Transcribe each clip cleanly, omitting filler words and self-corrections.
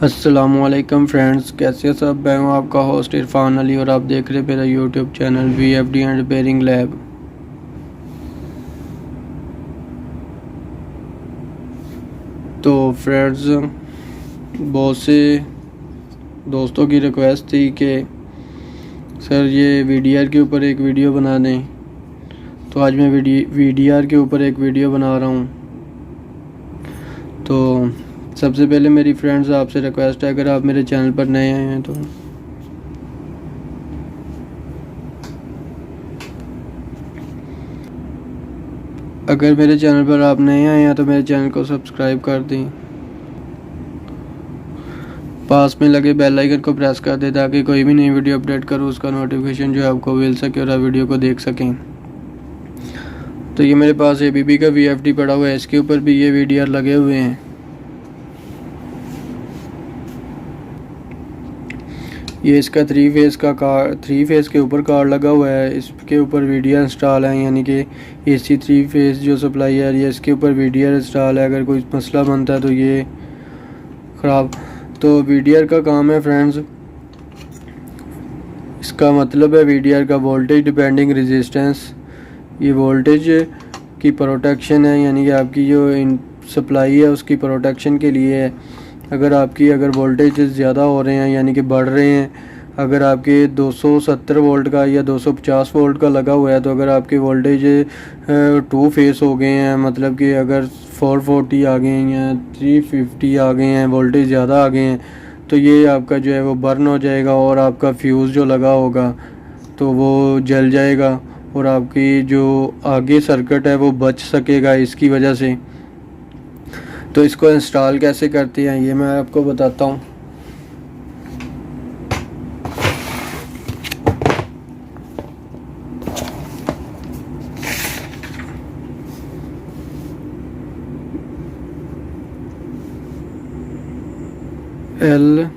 अस्सलामुअलैकुम फ्रेंड्स, कैसे सब। मैं हूँ आपका होस्ट इरफान अली और आप देख रहे हैं मेरा YouTube channel VFD and repairing lab. तो फ्रेंड्स, बहुत से दोस्तों की रिक्वेस्ट थी कि सर ये VDR के ऊपर एक वीडियो बना दें, तो आज मैं VDR के ऊपर एक वीडियो बना रहा हूँ। तो सबसे पहले मेरी फ्रेंड्स आपसे रिक्वेस्ट है, अगर आप मेरे चैनल पर नए आए हैं तो अगर मेरे चैनल पर आप नए आए हैं तो मेरे चैनल को सब्सक्राइब कर दें, पास में लगे बेल आइकन को प्रेस कर दें ताकि कोई भी नई वीडियो अपडेट करूँ उसका नोटिफिकेशन जो है आपको मिल सके और आप वीडियो को देख सकें। तो ये मेरे पास ABB का VFD पड़ा हुआ है, इसके ऊपर भी ये VDR लगे हुए हैं। ये इसका 3 फेज़ के ऊपर कार्ड लगा हुआ है, इसके ऊपर VDR इंस्टॉल है, यानी कि AC 3 फेज़ जो सप्लाई है ये इसके ऊपर VDR इंस्टॉल है। अगर कोई मसला बनता है तो ये ख़राब, तो VDR का काम है फ्रेंड्स, इसका मतलब है VDR का वोल्टेज डिपेंडिंग रेजिस्टेंस। ये वोल्टेज की प्रोटेक्शन है, यानी कि आपकी जो सप्लाई है उसकी प्रोटेक्शन के लिए है। अगर वोल्टेज ज़्यादा हो रहे हैं यानी कि बढ़ रहे हैं, अगर आपके 270 वोल्ट का या 250 वोल्ट का लगा हुआ है, तो अगर आपके वोल्टेज 2 फेस हो गए हैं, मतलब कि अगर 440 आ गए हैं या 350 आ गए हैं, वोल्टेज ज़्यादा आ गए हैं, तो ये आपका जो है वो बर्न हो जाएगा और आपका फ्यूज़ जो लगा होगा तो वो जल जाएगा और आपकी जो आगे सर्किट है वो बच सकेगा इसकी वजह से। तो इसको इंस्टॉल कैसे करते हैं ये मैं आपको बताता हूँ। LN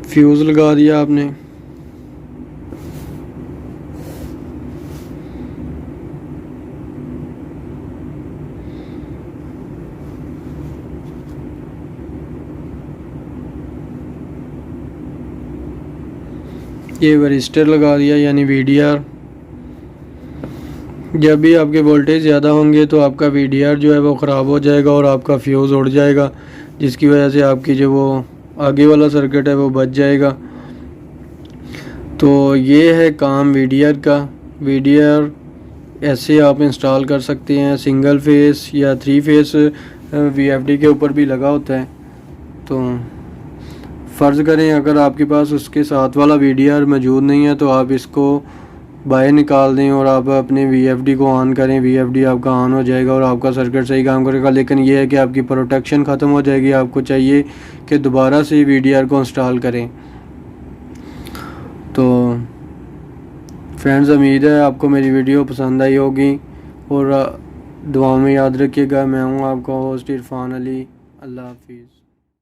फ्यूज़ लगा दिया आपने। ये वरिस्टर लगा दिया यानी VDR। जब भी आपके वोल्टेज ज़्यादा होंगे तो आपका VDR जो है वो ख़राब हो जाएगा और आपका फ्यूज़ उड़ जाएगा, जिसकी वजह से आपकी जो वो आगे वाला सर्किट है वो बच जाएगा। तो ये है काम VDR का। VDR ऐसे आप इंस्टॉल कर सकते हैं, सिंगल फेस या 3 फेस VFD के ऊपर भी लगा होता है। तो फ़र्ज़ करें अगर आपके पास उसके साथ वाला VDR मौजूद नहीं है तो आप इसको बाहर निकाल दें और आप अपने VFD को ऑन करें, VFD आपका ऑन हो जाएगा और आपका सर्किट सही काम करेगा। लेकिन यह है कि आपकी प्रोटेक्शन ख़त्म हो जाएगी, आपको चाहिए कि दोबारा से VDR को इंस्टॉल करें। तो फ्रेंड्स, उम्मीद है आपको मेरी वीडियो पसंद आई होगी और दुआ में याद रखिएगा। मैं हूँ आपका होस्ट इरफान अली। अल्लाह हाफिज़।